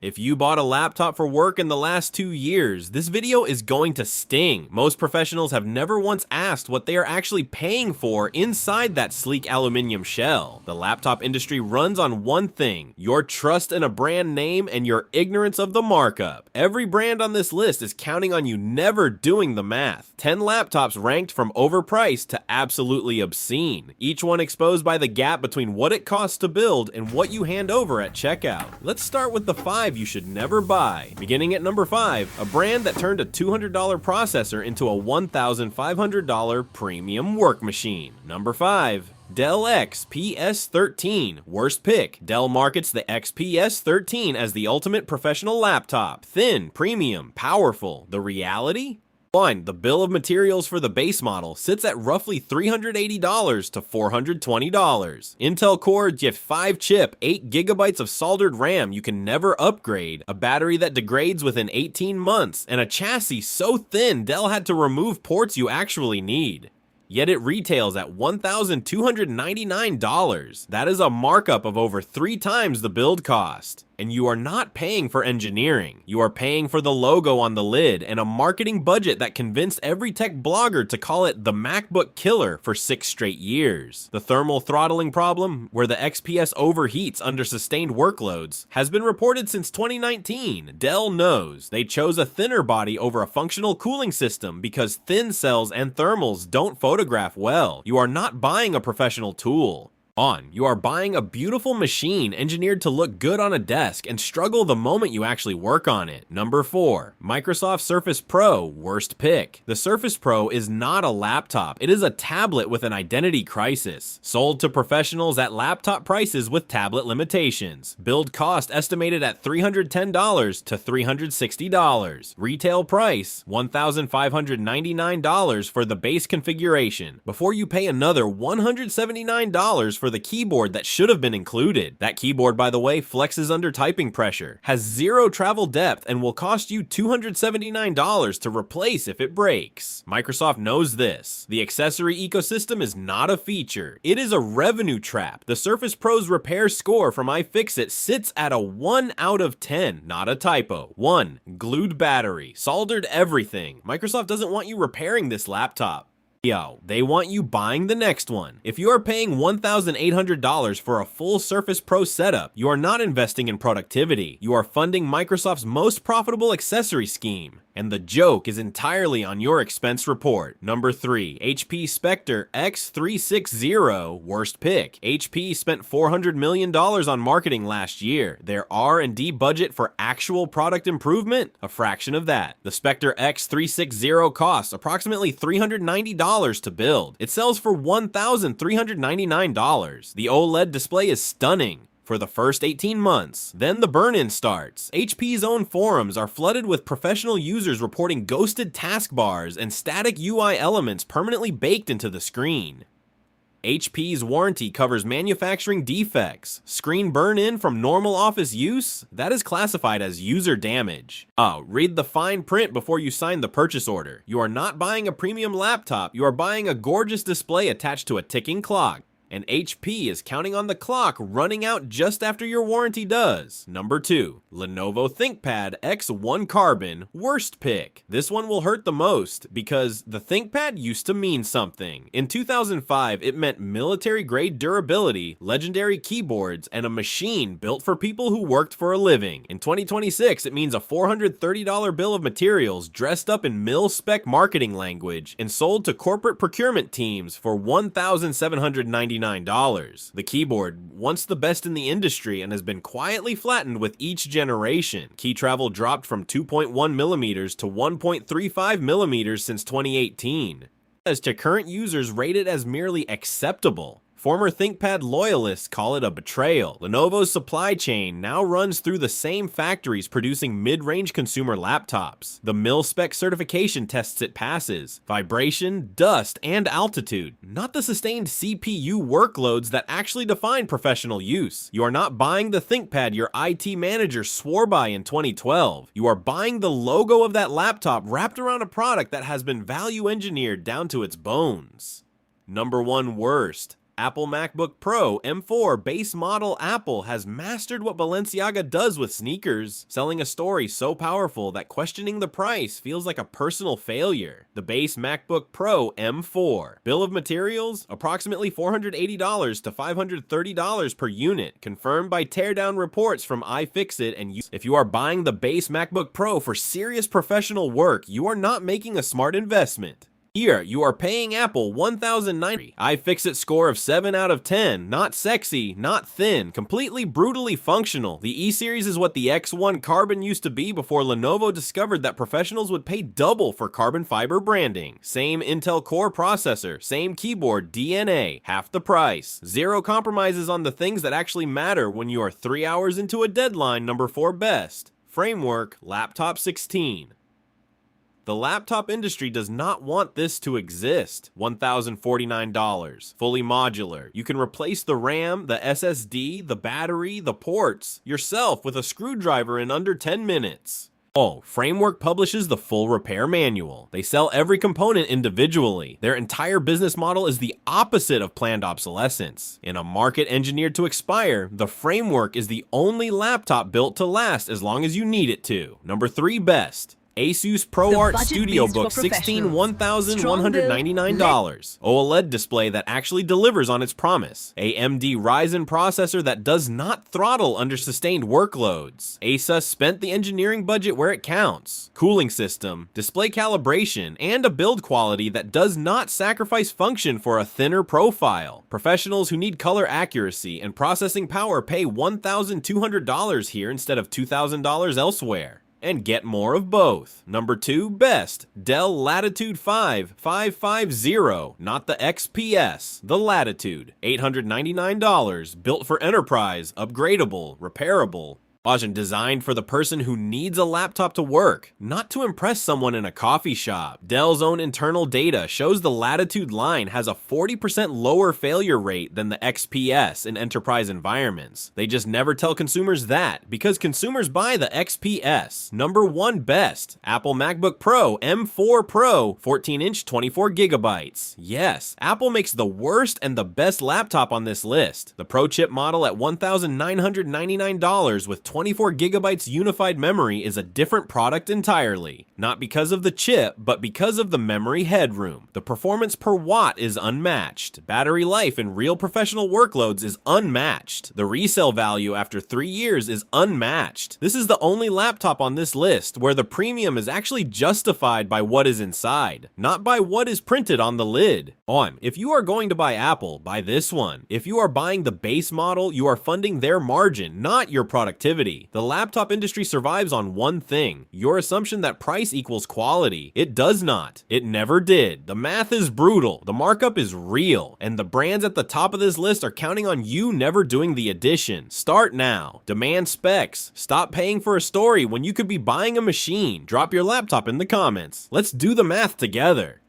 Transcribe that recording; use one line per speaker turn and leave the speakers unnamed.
If you bought a laptop for work in the last 2 years, this video is going to sting. Most professionals have never once asked what they are actually paying for inside that sleek aluminum shell. The laptop industry runs on one thing: your trust in a brand name and your ignorance of the markup. Every brand on this list is counting on you never doing the math. 10 laptops ranked from overpriced to absolutely obscene, each one exposed by the gap between what it costs to build and what you hand over at checkout. Let's start with the 5 you should never buy. Beginning at number 5, a brand that turned a $200 processor into a $1,500 premium work machine. Number 5. Dell XPS 13. Worst pick. Dell markets the XPS 13 as the ultimate professional laptop. Thin, premium, powerful. The reality? 1. The bill of materials for the base model sits at roughly $380 to $420. Intel Core Gen 5 chip, 8GB of soldered RAM you can never upgrade, a battery that degrades within 18 months, and a chassis so thin Dell had to remove ports you actually need. Yet it retails at $1,299. That is a markup of over 3 times the build cost. And you are not paying for engineering. You are paying for the logo on the lid and a marketing budget that convinced every tech blogger to call it the MacBook killer for 6 straight years. The thermal throttling problem, where the XPS overheats under sustained workloads, has been reported since 2019. Dell knows. They chose a thinner body over a functional cooling system because thin cells and thermals don't photograph well. You are not buying a professional tool. You are buying a beautiful machine engineered to look good on a desk and struggle the moment you actually work on it. Number 4. Microsoft Surface Pro. Worst pick. The Surface Pro is not a laptop. It is a tablet with an identity crisis. Sold to professionals at laptop prices with tablet limitations. Build cost estimated at $310 to $360. Retail price $1,599 for the base configuration, before you pay another $179 for the keyboard that should have been included. That keyboard, by the way, flexes under typing pressure, has 0 travel depth, and will cost you $279 to replace if it breaks. Microsoft knows this. The accessory ecosystem is not a feature. It is a revenue trap. The Surface Pro's repair score from iFixit sits at a 1 out of 10, not a typo. 1. Glued battery. Soldered everything. Microsoft doesn't want you repairing this laptop. They want you buying the next one. If you are paying $1,800 for a full Surface Pro setup, you are not investing in productivity. You are funding Microsoft's most profitable accessory scheme. And the joke is entirely on your expense report. Number 3. HP Spectre X360. Worst pick. HP spent $400 million on marketing last year. Their R&D budget for actual product improvement? A fraction of that. The Spectre X360 costs approximately $390 to build. It sells for $1,399. The OLED display is stunning for the first 18 months. Then the burn-in starts. HP's own forums are flooded with professional users reporting ghosted taskbars and static UI elements permanently baked into the screen. HP's warranty covers manufacturing defects. Screen burn-in from normal office use? That is classified as user damage. Read the fine print before you sign the purchase order. You are not buying a premium laptop, you are buying a gorgeous display attached to a ticking clock. And HP is counting on the clock running out just after your warranty does. Number 2. Lenovo ThinkPad X1 Carbon. Worst pick. This one will hurt the most because the ThinkPad used to mean something. In 2005, it meant military-grade durability, legendary keyboards, and a machine built for people who worked for a living. In 2026, it means a $430 bill of materials dressed up in mil-spec marketing language and sold to corporate procurement teams for $1,799. The keyboard, once the best in the industry and has been quietly flattened with each generation. Key travel dropped from 2.1mm to 1.35mm since 2018. As to current users rate it as merely acceptable. Former ThinkPad loyalists call it a betrayal. Lenovo's supply chain now runs through the same factories producing mid-range consumer laptops. The mil-spec certification tests it passes: vibration, dust, and altitude, not the sustained CPU workloads that actually define professional use. You are not buying the ThinkPad your IT manager swore by in 2012. You are buying the logo of that laptop wrapped around a product that has been value engineered down to its bones. Number 1 worst. Apple MacBook Pro M4 base model Apple has mastered what Balenciaga does with sneakers, selling a story so powerful that questioning the price feels like a personal failure. The base MacBook Pro M4. Bill of materials? Approximately $480 to $530 per unit, confirmed by teardown reports from iFixit. And if you are buying the base MacBook Pro for serious professional work, you are not making a smart investment. Here, you are paying Apple $1,090. iFixit score of 7 out of 10. Not sexy, not thin, completely brutally functional. The E-Series is what the X1 Carbon used to be before Lenovo discovered that professionals would pay double for carbon fiber branding. Same Intel Core processor, same keyboard, DNA, half the price. Zero compromises on the things that actually matter when you are 3 hours into a deadline. Number 4 best. Framework, Laptop 16. The laptop industry does not want this to exist. $1,049. Fully modular. You can replace the RAM, the SSD, the battery, the ports yourself with a screwdriver in under 10 minutes. Oh, Framework publishes the full repair manual. They sell every component individually. Their entire business model is the opposite of planned obsolescence. In a market engineered to expire, the Framework is the only laptop built to last as long as you need it to. Number 3 best. Asus ProArt Studio Book 16, $1,199. OLED display that actually delivers on its promise. AMD Ryzen processor that does not throttle under sustained workloads. Asus spent the engineering budget where it counts. Cooling system, display calibration, and a build quality that does not sacrifice function for a thinner profile. Professionals who need color accuracy and processing power pay $1,200 here instead of $2,000 elsewhere. And get more of both. Number 2 best. Dell Latitude 5 550, not the XPS, the Latitude. $899, built for enterprise, upgradable, repairable. Designed for the person who needs a laptop to work, not to impress someone in a coffee shop. Dell's own internal data shows the Latitude line has a 40% lower failure rate than the XPS in enterprise environments. They just never tell consumers that, because consumers buy the XPS. Number 1 best. Apple MacBook Pro M4 Pro, 14-inch, 24 gigabytes. Yes, Apple makes the worst and the best laptop on this list. The Pro chip model at $1,999 with 24 gigabytes unified memory is a different product entirely. Not because of the chip, but because of the memory headroom. The performance per watt is unmatched. Battery life in real professional workloads is unmatched. The resale value after 3 years is unmatched. This is the only laptop on this list where the premium is actually justified by what is inside, not by what is printed on the lid. If you are going to buy Apple, buy this one. If you are buying the base model, you are funding their margin, not your productivity. The laptop industry survives on one thing: your assumption that price equals quality. It does not. It never did. The math is brutal. The markup is real. And the brands at the top of this list are counting on you never doing the addition. Start now. Demand specs. Stop paying for a story when you could be buying a machine. Drop your laptop in the comments. Let's do the math together.